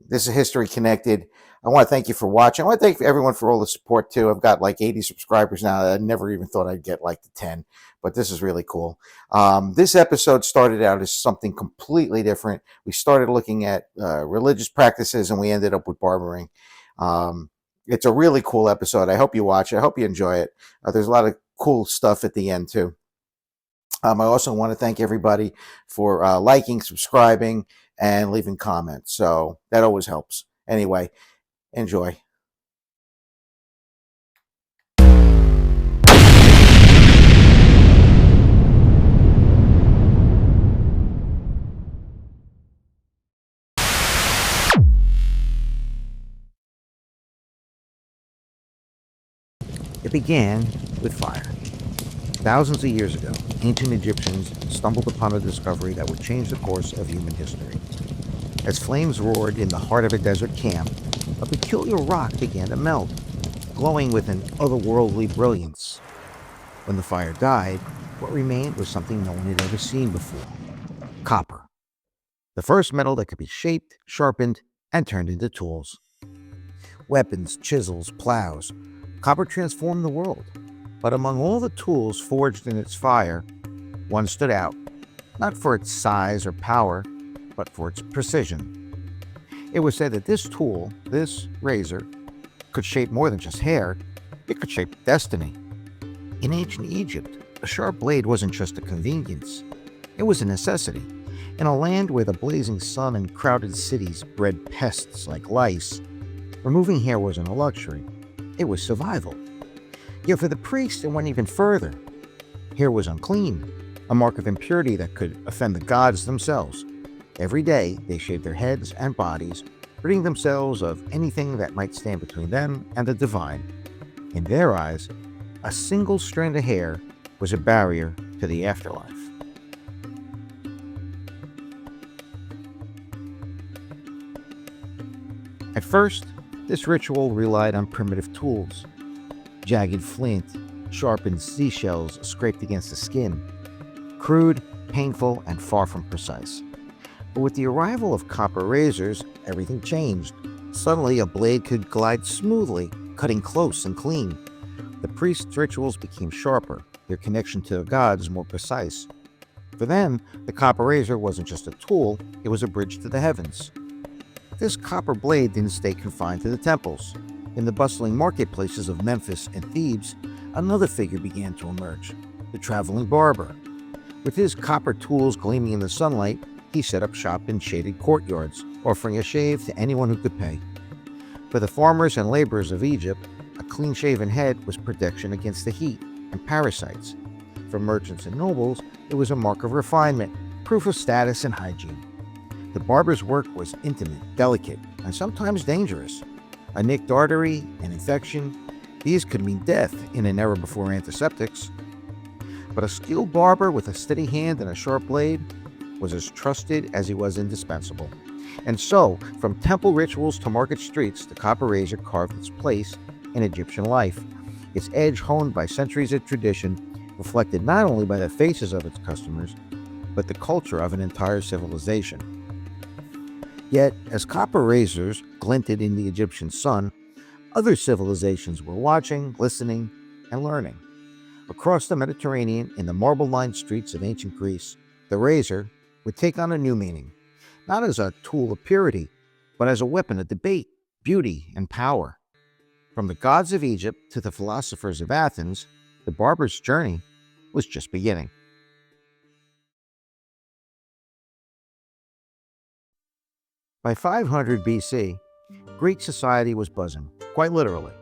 This is History Connected. I want to thank you for watching. I want to thank everyone for all the support too. I've got like 80 subscribers now. I never even thought I'd get like the 10, but this is really cool. This episode started out as something completely different. We started looking at religious practices and we ended up with barbering. It's a really cool episode. I hope you watch it. I hope you enjoy it. There's a lot of cool stuff at the end too. I also want to thank everybody for liking, subscribing, and leaving comments. So that always helps. Anyway, enjoy. It began with fire. Thousands of years ago, ancient Egyptians stumbled upon a discovery that would change the course of human history. As flames roared in the heart of a desert camp, a peculiar rock began to melt, glowing with an otherworldly brilliance. When the fire died, what remained was something no one had ever seen before: copper. The first metal that could be shaped, sharpened, and turned into tools. Weapons, chisels, plows. Copper transformed the world. But among all the tools forged in its fire, one stood out, not for its size or power, but for its precision. It was said that this tool, this razor, could shape more than just hair. It could shape destiny. In ancient Egypt, a sharp blade wasn't just a convenience. It was a necessity. In a land where the blazing sun and crowded cities bred pests like lice, removing hair wasn't a luxury. It was survival. Yet for the priests, it went even further. Hair was unclean, a mark of impurity that could offend the gods themselves. Every day, they shaved their heads and bodies, ridding themselves of anything that might stand between them and the divine. In their eyes, a single strand of hair was a barrier to the afterlife. At first, this ritual relied on primitive tools. Jagged flint, sharpened seashells scraped against the skin. Crude, painful, and far from precise. But with the arrival of copper razors, everything changed. Suddenly, a blade could glide smoothly, cutting close and clean. The priests' rituals became sharper, their connection to the gods more precise. For them, the copper razor wasn't just a tool, it was a bridge to the heavens. This copper blade didn't stay confined to the temples. In the bustling marketplaces of Memphis and Thebes, another figure began to emerge: the traveling barber. With his copper tools gleaming in the sunlight, he set up shop in shaded courtyards, offering a shave to anyone who could pay. For the farmers and laborers of Egypt, a clean-shaven head was protection against the heat and parasites. For merchants and nobles, it was a mark of refinement, proof of status and hygiene. The barber's work was intimate, delicate, and sometimes dangerous. A nicked artery, an infection, these could mean death in an era before antiseptics. But a skilled barber with a steady hand and a sharp blade was as trusted as he was indispensable. And so, from temple rituals to market streets, the copper razor carved its place in Egyptian life. Its edge, honed by centuries of tradition, reflected not only by the faces of its customers, but the culture of an entire civilization. Yet, as copper razors glinted in the Egyptian sun, other civilizations were watching, listening, and learning. Across the Mediterranean, in the marble-lined streets of ancient Greece, the razor would take on a new meaning, not as a tool of purity, but as a weapon of debate, beauty, and power. From the gods of Egypt to the philosophers of Athens, the barber's journey was just beginning. By 500 BC, Greek society was buzzing, quite literally.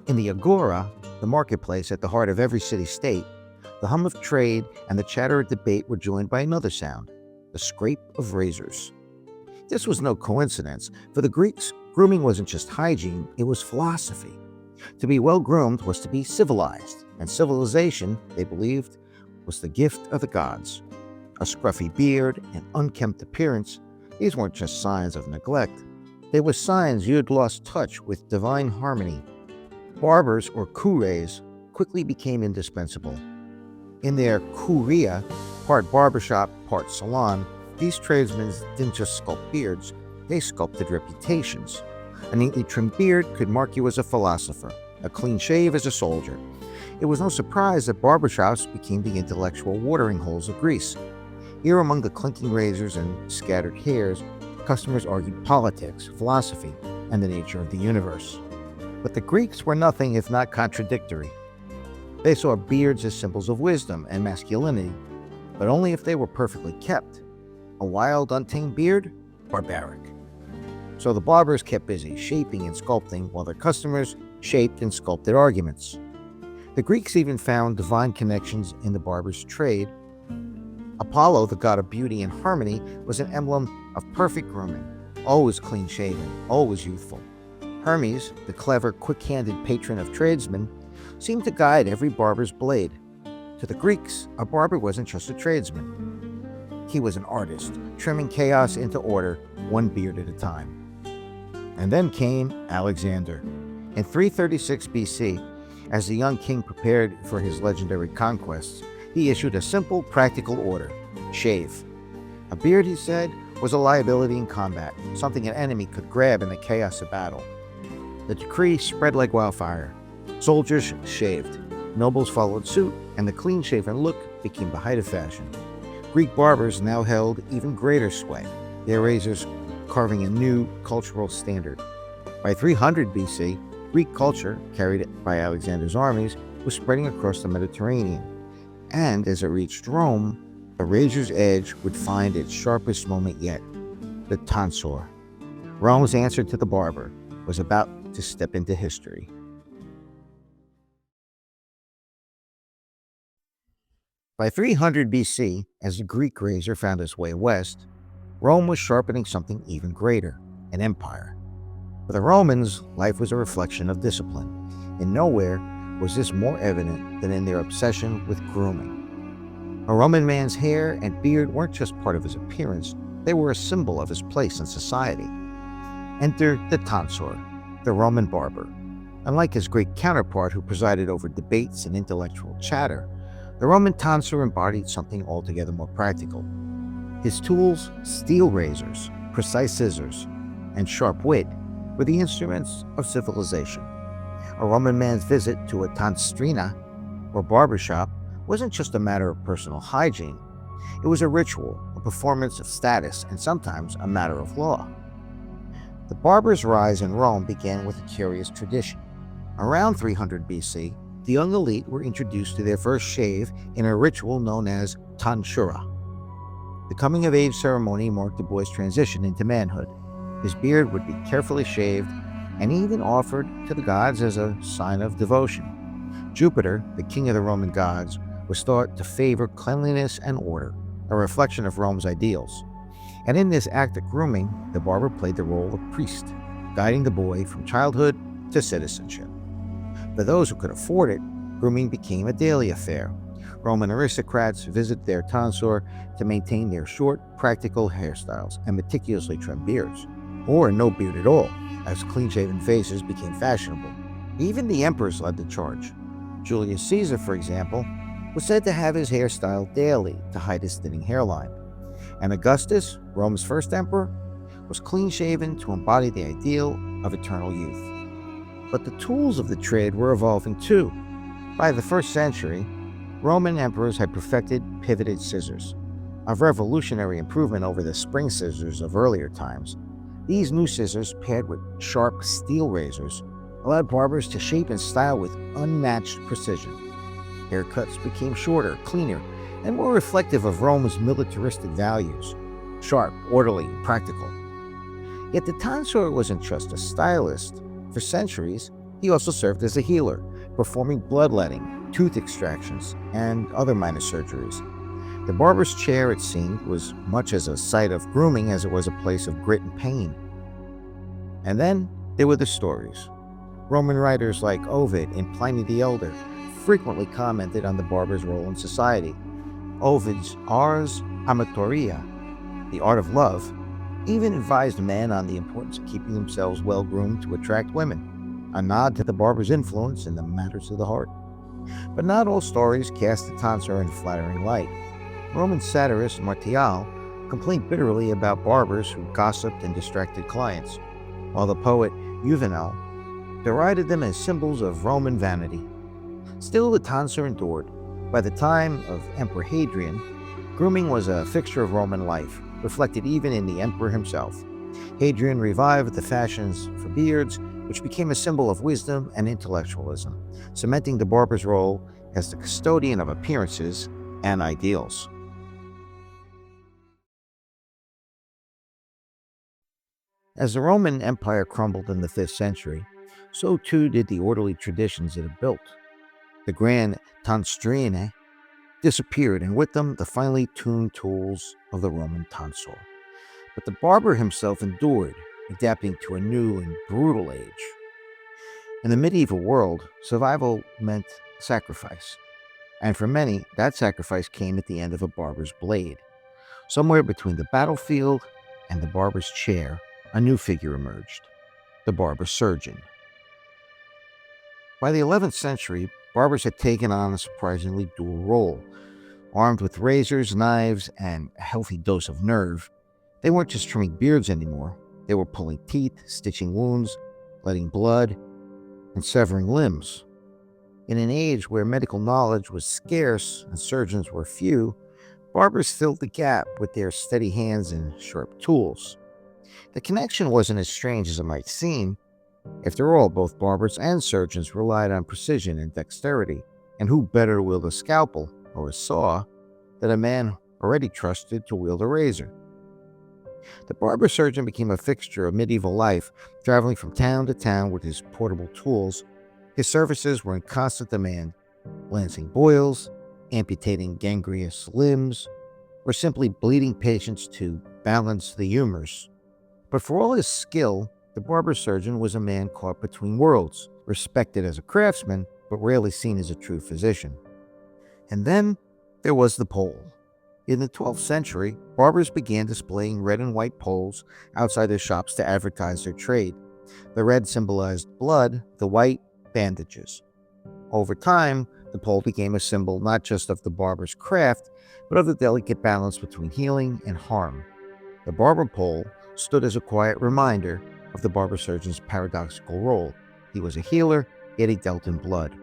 In the agora, the marketplace at the heart of every city-state, the hum of trade and the chatter of debate were joined by another sound: the scrape of razors. This was no coincidence. For the Greeks, grooming wasn't just hygiene, it was philosophy. To be well-groomed was to be civilized, and civilization, they believed, was the gift of the gods. A scruffy beard, an unkempt appearance, these weren't just signs of neglect. They were signs you'd lost touch with divine harmony. Barbers, or cures, quickly became indispensable. In their curia, part barbershop, part salon, these tradesmen didn't just sculpt beards, they sculpted reputations. A neatly trimmed beard could mark you as a philosopher, a clean shave as a soldier. It was no surprise that barbershops became the intellectual watering holes of Greece. Here among the clinking razors and scattered hairs, customers argued politics, philosophy, and the nature of the universe. But the Greeks were nothing if not contradictory. They saw beards as symbols of wisdom and masculinity, but only if they were perfectly kept. A wild, untamed beard? Barbaric. So the barbers kept busy shaping and sculpting while their customers shaped and sculpted arguments. The Greeks even found divine connections in the barber's trade. Apollo, the god of beauty and harmony, was an emblem of perfect grooming, always clean-shaven, always youthful. Hermes, the clever, quick-handed patron of tradesmen, seemed to guide every barber's blade. To the Greeks, a barber wasn't just a tradesman. He was an artist, trimming chaos into order, one beard at a time. And then came Alexander. In 336 BC, as the young king prepared for his legendary conquests, he issued a simple, practical order: shave. A beard, he said, was a liability in combat, something an enemy could grab in the chaos of battle. The decree spread like wildfire. Soldiers shaved, nobles followed suit, and the clean-shaven look became the height of fashion. Greek barbers now held even greater sway, their razors carving a new cultural standard. By 300 BC, Greek culture, carried by Alexander's armies, was spreading across the Mediterranean. And as it reached Rome, the razor's edge would find its sharpest moment yet: the tonsor. Rome's answer to the barber was about to step into history. By 300 BC, as the Greek razor found its way west, Rome was sharpening something even greater: an empire. For the Romans, life was a reflection of discipline, and nowhere was this more evident than in their obsession with grooming. A Roman man's hair and beard weren't just part of his appearance, they were a symbol of his place in society. Enter the tonsor, the Roman barber. Unlike his Greek counterpart who presided over debates and intellectual chatter, the Roman tonsor embodied something altogether more practical. His tools, steel razors, precise scissors, and sharp wit, were the instruments of civilization. A Roman man's visit to a tonstrina, or barbershop, wasn't just a matter of personal hygiene. It was a ritual, a performance of status, and sometimes a matter of law. The barber's rise in Rome began with a curious tradition. Around 300 BC, the young elite were introduced to their first shave in a ritual known as tonsura. The coming-of-age ceremony marked the boy's transition into manhood. His beard would be carefully shaved and even offered to the gods as a sign of devotion. Jupiter, the king of the Roman gods, was thought to favor cleanliness and order, a reflection of Rome's ideals. And in this act of grooming, the barber played the role of priest, guiding the boy from childhood to citizenship. For those who could afford it, grooming became a daily affair. Roman aristocrats visited their tonsor to maintain their short, practical hairstyles and meticulously trimmed beards, or no beard at all, as clean-shaven faces became fashionable. Even the emperors led the charge. Julius Caesar, for example, was said to have his hair styled daily to hide his thinning hairline. And Augustus, Rome's first emperor, was clean-shaven to embody the ideal of eternal youth. But the tools of the trade were evolving too. By the 1st century, Roman emperors had perfected pivoted scissors, a revolutionary improvement over the spring scissors of earlier times. These new scissors, paired with sharp steel razors, allowed barbers to shape and style with unmatched precision. Haircuts became shorter, cleaner, and more reflective of Rome's militaristic values: sharp, orderly, and practical. Yet the tonsor wasn't just a stylist. For centuries, he also served as a healer, performing bloodletting, tooth extractions, and other minor surgeries. The barber's chair, it seemed, was much as a site of grooming as it was a place of grit and pain. And then there were the stories. Roman writers like Ovid and Pliny the Elder frequently commented on the barber's role in society. Ovid's Ars Amatoria, the art of love, even advised men on the importance of keeping themselves well-groomed to attract women, a nod to the barber's influence in the matters of the heart. But not all stories cast the tonsor in a flattering light. Roman satirist Martial complained bitterly about barbers who gossiped and distracted clients, while the poet Juvenal derided them as symbols of Roman vanity. Still, the tonsor endured. By the time of Emperor Hadrian, grooming was a fixture of Roman life, reflected even in the emperor himself. Hadrian revived the fashions for beards, which became a symbol of wisdom and intellectualism, cementing the barber's role as the custodian of appearances and ideals. As the Roman Empire crumbled in the 5th century, so too did the orderly traditions it had built. The grand tonstrine disappeared, and with them the finely tuned tools of the Roman tonsor. But the barber himself endured, adapting to a new and brutal age. In the medieval world, survival meant sacrifice, and for many, that sacrifice came at the end of a barber's blade. Somewhere between the battlefield and the barber's chair, a new figure emerged: the barber-surgeon. By the 11th century, barbers had taken on a surprisingly dual role. Armed with razors, knives, and a healthy dose of nerve, they weren't just trimming beards anymore. They were pulling teeth, stitching wounds, letting blood, and severing limbs. In an age where medical knowledge was scarce and surgeons were few, barbers filled the gap with their steady hands and sharp tools. The connection wasn't as strange as it might seem. After all, both barbers and surgeons relied on precision and dexterity, and who better to wield a scalpel or a saw than a man already trusted to wield a razor? The barber surgeon became a fixture of medieval life, traveling from town to town with his portable tools. His services were in constant demand, lancing boils, amputating gangrenous limbs, or simply bleeding patients to balance the humors. But for all his skill, the barber surgeon was a man caught between worlds, respected as a craftsman, but rarely seen as a true physician. And then there was the pole. In the 12th century, barbers began displaying red and white poles outside their shops to advertise their trade. The red symbolized blood, the white, bandages. Over time, the pole became a symbol not just of the barber's craft, but of the delicate balance between healing and harm. The barber pole stood as a quiet reminder of the barber surgeon's paradoxical role. He was a healer, yet he dealt in blood.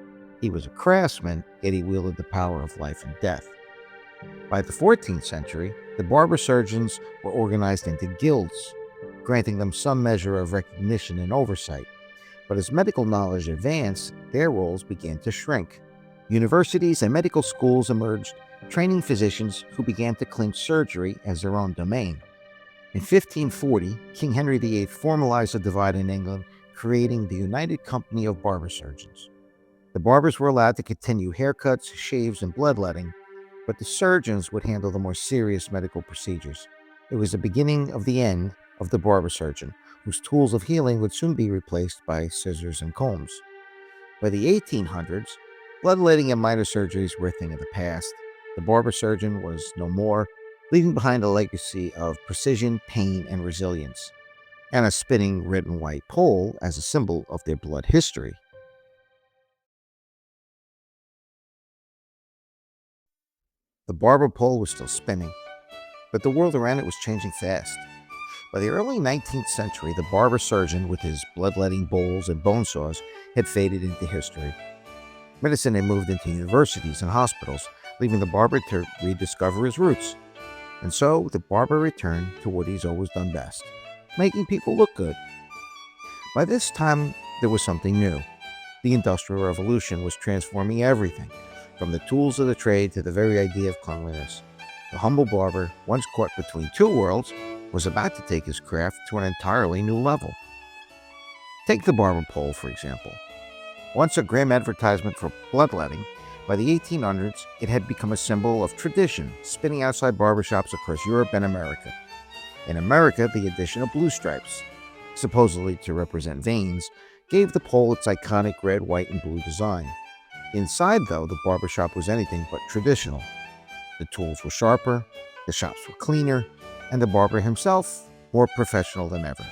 He was a craftsman, yet he wielded the power of life and death. By the 14th century, the barber surgeons were organized into guilds, granting them some measure of recognition and oversight. But as medical knowledge advanced, their roles began to shrink. Universities and medical schools emerged, training physicians who began to claim surgery as their own domain. In 1540, King Henry VIII formalized the divide in England, creating the United Company of Barber Surgeons. The barbers were allowed to continue haircuts, shaves, and bloodletting, but the surgeons would handle the more serious medical procedures. It was the beginning of the end of the barber surgeon, whose tools of healing would soon be replaced by scissors and combs. By the 1800s, bloodletting and minor surgeries were a thing of the past. The barber surgeon was no more, leaving behind a legacy of precision, pain, and resilience, and a spinning red and white pole as a symbol of their blood history. The barber pole was still spinning, but the world around it was changing fast. By the early 19th century, the barber surgeon, with his bloodletting bowls and bone saws, had faded into history. Medicine had moved into universities and hospitals, leaving the barber to rediscover his roots. And so the barber returned to what he's always done best: making people look good. By this time, there was something new. The Industrial Revolution was transforming everything, from the tools of the trade to the very idea of cleanliness. The humble barber, once caught between two worlds, was about to take his craft to an entirely new level. Take the barber pole, for example. Once a grim advertisement for bloodletting, by the 1800s, it had become a symbol of tradition, spinning outside barbershops across Europe and America. In America, the addition of blue stripes, supposedly to represent veins, gave the pole its iconic red, white, and blue design. Inside, though, the barbershop was anything but traditional. The tools were sharper, the shops were cleaner, and the barber himself more professional than ever.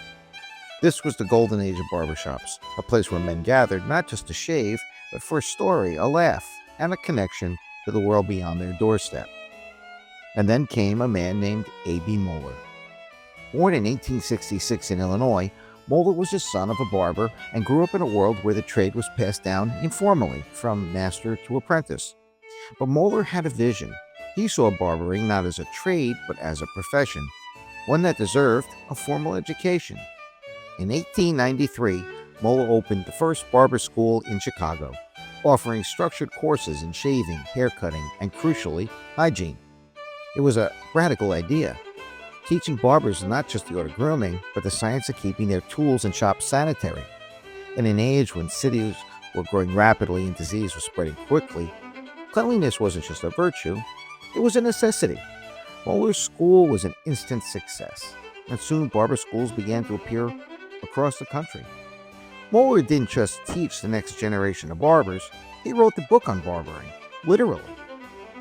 This was the golden age of barbershops, a place where men gathered not just to shave, but for a story, a laugh, and a connection to the world beyond their doorstep. And then came a man named A.B. Moeller. Born in 1866 in Illinois, Moeller was the son of a barber and grew up in a world where the trade was passed down informally from master to apprentice. But Moeller had a vision. He saw barbering not as a trade, but as a profession, one that deserved a formal education. In 1893, Moeller opened the first barber school in Chicago, offering structured courses in shaving, haircutting, and crucially, hygiene. It was a radical idea, teaching barbers not just the art of grooming, but the science of keeping their tools and shops sanitary. In an age when cities were growing rapidly and disease was spreading quickly, cleanliness wasn't just a virtue, it was a necessity. Moeller's school was an instant success, and soon barber schools began to appear across the country. Moeller didn't just teach the next generation of barbers, he wrote the book on barbering, literally.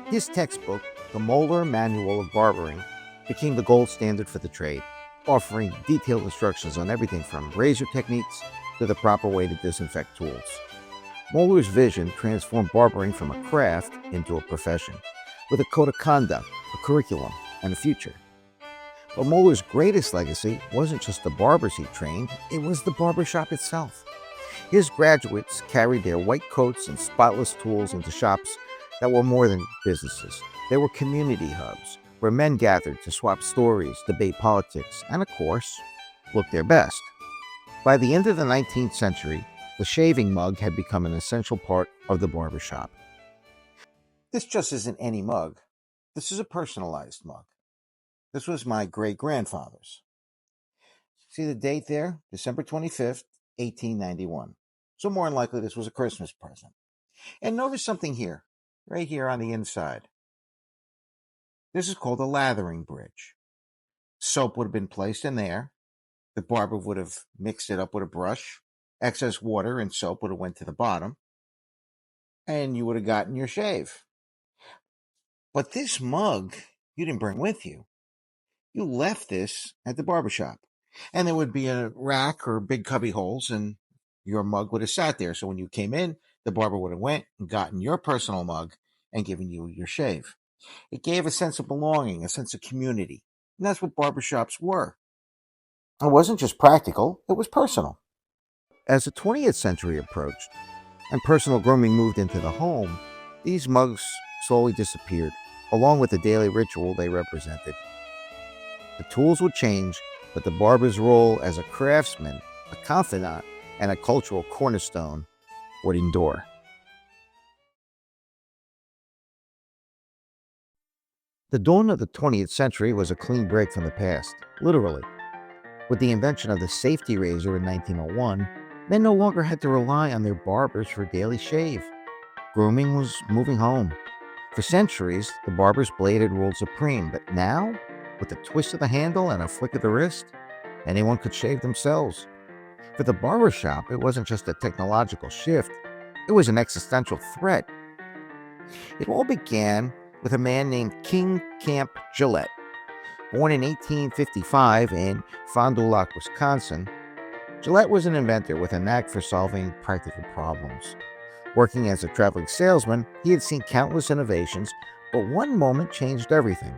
His textbook, The Moeller Manual of Barbering, became the gold standard for the trade, offering detailed instructions on everything from razor techniques to the proper way to disinfect tools. Moeller's vision transformed barbering from a craft into a profession, with a code of conduct, a curriculum, and a future. But Moeller's greatest legacy wasn't just the barbers he trained, it was the barbershop itself. His graduates carried their white coats and spotless tools into shops that were more than businesses. They were community hubs, where men gathered to swap stories, debate politics, and of course, look their best. By the end of the 19th century, the shaving mug had become an essential part of the barbershop. This just isn't any mug. This is a personalized mug. This was my great-grandfather's. See the date there? December 25th, 1891. So more than likely this was a Christmas present. And notice something here, right here on the inside. This is called a lathering bridge. Soap would have been placed in there. The barber would have mixed it up with a brush. Excess water and soap would have went to the bottom. And you would have gotten your shave. But this mug you didn't bring with you. You left this at the barbershop. And there would be a rack or big cubby holes, and your mug would have sat there. So when you came in, the barber would have went and gotten your personal mug and given you your shave. It gave a sense of belonging, a sense of community. And that's what barbershops were. It wasn't just practical, it was personal. As the 20th century approached and personal grooming moved into the home, these mugs slowly disappeared, along with the daily ritual they represented. The tools would change, but the barber's role as a craftsman, a confidant, and a cultural cornerstone would endure. The dawn of the 20th century was a clean break from the past, literally. With the invention of the safety razor in 1901, men no longer had to rely on their barbers for a daily shave. Grooming was moving home. For centuries, the barber's blade had ruled supreme, but now, with a twist of the handle and a flick of the wrist, anyone could shave themselves. For the barbershop, it wasn't just a technological shift, it was an existential threat. It all began with a man named King Gillette. Born in 1855 in Fond du Lac, Wisconsin, Gillette was an inventor with a knack for solving practical problems. Working as a traveling salesman, he had seen countless innovations, but one moment changed everything.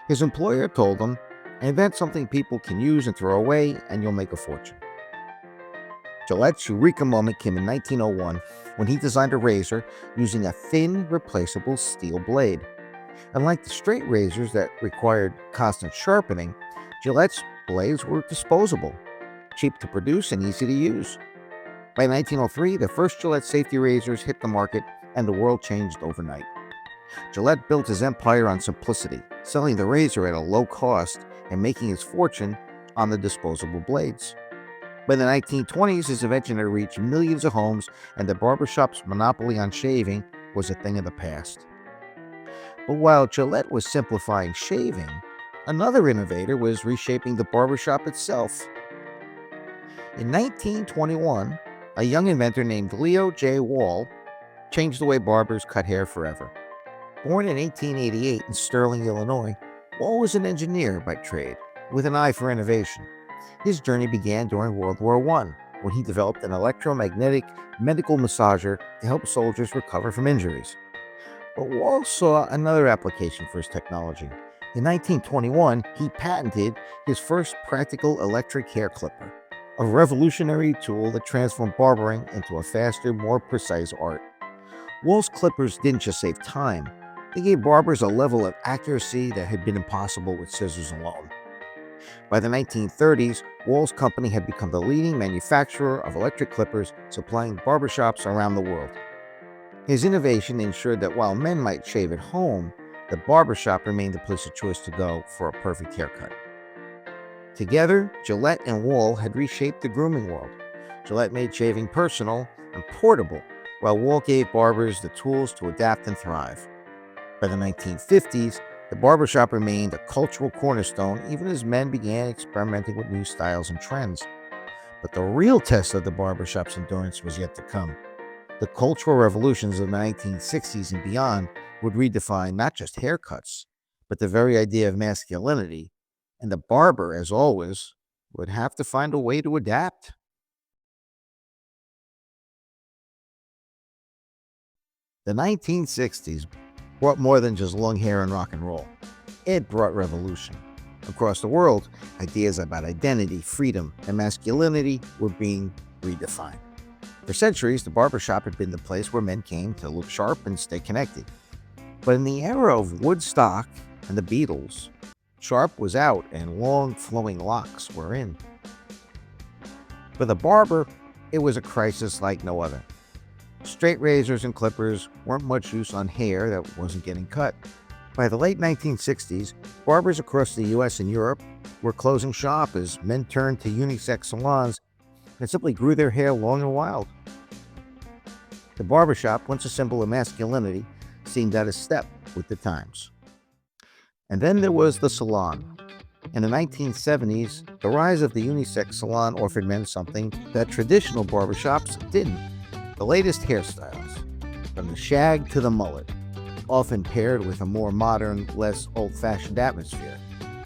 His employer told him, "Invent something people can use and throw away, and you'll make a fortune." Gillette's eureka moment came in 1901 when he designed a razor using a thin, replaceable steel blade. Unlike the straight razors that required constant sharpening, Gillette's blades were disposable, cheap to produce and easy to use. By 1903, the first Gillette safety razors hit the market and the world changed overnight. Gillette built his empire on simplicity, selling the razor at a low cost and making his fortune on the disposable blades. By the 1920s, his invention had reached millions of homes, and the barbershop's monopoly on shaving was a thing of the past. But while Gillette was simplifying shaving, another innovator was reshaping the barbershop itself. In 1921, a young inventor named Leo J. Wall changed the way barbers cut hair forever. Born in 1888 in Sterling, Illinois, Wall was an engineer by trade, with an eye for innovation. His journey began during World War I, when he developed an electromagnetic medical massager to help soldiers recover from injuries. But Wall saw another application for his technology, In 1921, he patented his first practical electric hair clipper, a revolutionary tool that transformed barbering into a faster, more precise art. Wool's clippers didn't just save time, they gave barbers a level of accuracy that had been impossible with scissors alone. By the 1930s, Wool's company had become the leading manufacturer of electric clippers, supplying barbershops around the world. His innovation ensured that while men might shave at home, the barbershop remained the place of choice to go for a perfect haircut. Together, Gillette and Wool had reshaped the grooming world. Gillette made shaving personal and portable, while Wool gave barbers the tools to adapt and thrive. By the 1950s, the barbershop remained a cultural cornerstone even as men began experimenting with new styles and trends. But the real test of the barbershop's endurance was yet to come. The cultural revolutions of the 1960s and beyond would redefine not just haircuts, but the very idea of masculinity, and the barber, as always, would have to find a way to adapt. The 1960s brought more than just long hair and rock and roll. It brought revolution. Across the world, ideas about identity, freedom, and masculinity were being redefined. For centuries, the barbershop had been the place where men came to look sharp and stay connected. But in the era of Woodstock and the Beatles, sharp was out and long flowing locks were in. For the barber, it was a crisis like no other. Straight razors and clippers weren't much use on hair that wasn't getting cut. By the late 1960s, barbers across the US and Europe were closing shop as men turned to unisex salons and simply grew their hair long and wild. The barbershop, once a symbol of masculinity, seemed out of step with the times. And then there was the salon. In the 1970s, the rise of the unisex salon offered men something that traditional barbershops didn't: the latest hairstyles, from the shag to the mullet, often paired with a more modern, less old-fashioned atmosphere.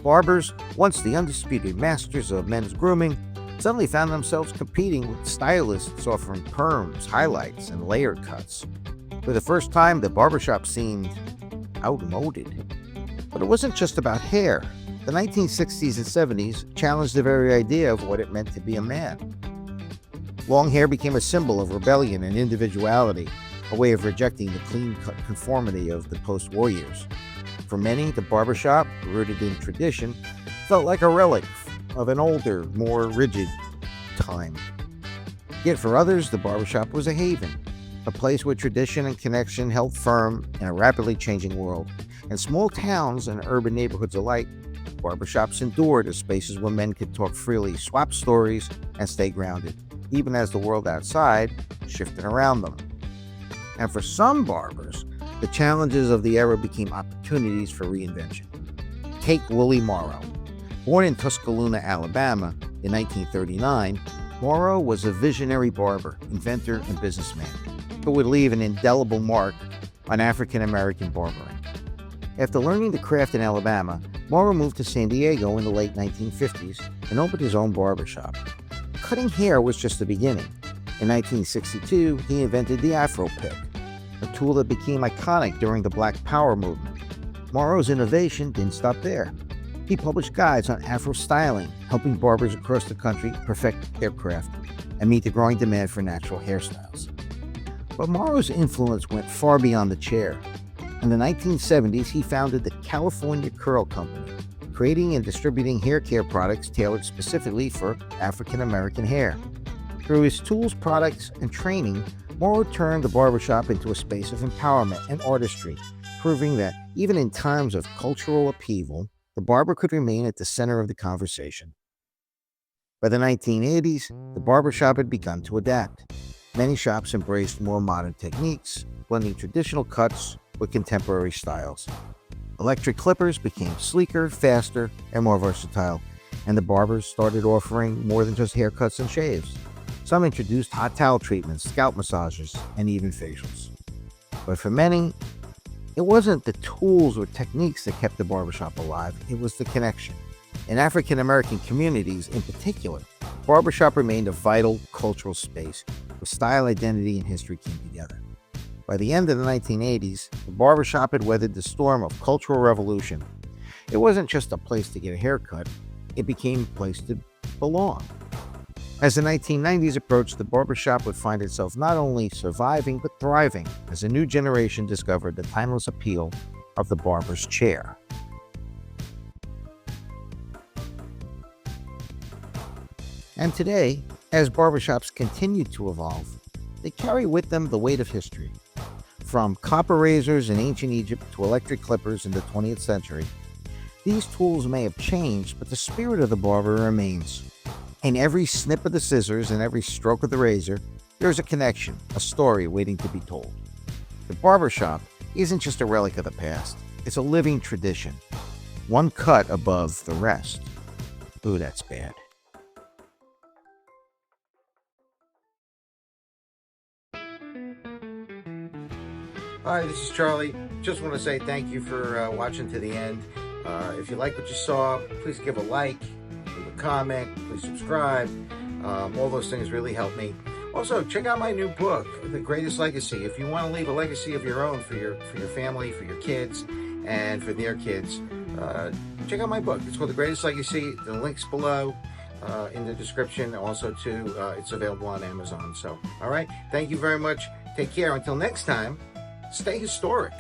Barbers, once the undisputed masters of men's grooming, suddenly found themselves competing with stylists offering perms, highlights, and layered cuts. For the first time, the barbershop seemed outmoded. But it wasn't just about hair. The 1960s and 70s challenged the very idea of what it meant to be a man. Long hair became a symbol of rebellion and individuality, a way of rejecting the clean-cut conformity of the post-war years. For many, the barbershop, rooted in tradition, felt like a relic of an older, more rigid time. Yet for others, the barbershop was a haven, a place where tradition and connection held firm in a rapidly changing world. In small towns and urban neighborhoods alike, barbershops endured as spaces where men could talk freely, swap stories, and stay grounded, even as the world outside shifted around them. And for some barbers, the challenges of the era became opportunities for reinvention. Take Willie Morrow. Born in Tuscaloosa, Alabama in 1939, Morrow was a visionary barber, inventor, and businessman who would leave an indelible mark on African-American barbering. After learning the craft in Alabama, Morrow moved to San Diego in the late 1950s and opened his own barbershop. Cutting hair was just the beginning. In 1962, he invented the Afro pick, a tool that became iconic during the Black Power movement. Morrow's innovation didn't stop there. He published guides on Afro styling, helping barbers across the country perfect their craft and meet the growing demand for natural hairstyles. But Morrow's influence went far beyond the chair. In the 1970s, he founded the California Curl Company, creating and distributing hair care products tailored specifically for African American hair. Through his tools, products, and training, Morrow turned the barbershop into a space of empowerment and artistry, proving that even in times of cultural upheaval, the barber could remain at the center of the conversation. By the 1980s, the barbershop had begun to adapt. Many shops embraced more modern techniques, blending traditional cuts with contemporary styles. Electric clippers became sleeker, faster, and more versatile, and the barbers started offering more than just haircuts and shaves. Some introduced hot towel treatments, scalp massages, and even facials. But for many, it wasn't the tools or techniques that kept the barbershop alive, it was the connection. In African American communities in particular, barbershop remained a vital cultural space where style, identity, and history came together. By the end of the 1980s, the barbershop had weathered the storm of cultural revolution. It wasn't just a place to get a haircut, it became a place to belong. As the 1990s approached, the barbershop would find itself not only surviving but thriving as a new generation discovered the timeless appeal of the barber's chair. And today, as barbershops continue to evolve, they carry with them the weight of history. From copper razors in ancient Egypt to electric clippers in the 20th century, these tools may have changed, but the spirit of the barber remains. In every snip of the scissors and every stroke of the razor, there's a connection, a story waiting to be told. The barbershop isn't just a relic of the past, it's a living tradition, one cut above the rest. Ooh, that's bad. Hi, this is Charlie. Just want to say thank you for watching to the end. If you like what you saw, please give a like, leave a comment, please subscribe. All those things really help me. Also, check out my new book, The Greatest Legacy. If you want to leave a legacy of your own for your family, for your kids, and for their kids, check out my book. It's called The Greatest Legacy. The link's below in the description. Also, too, it's available on Amazon. So, all right. Thank you very much. Take care. Until next time, stay historic.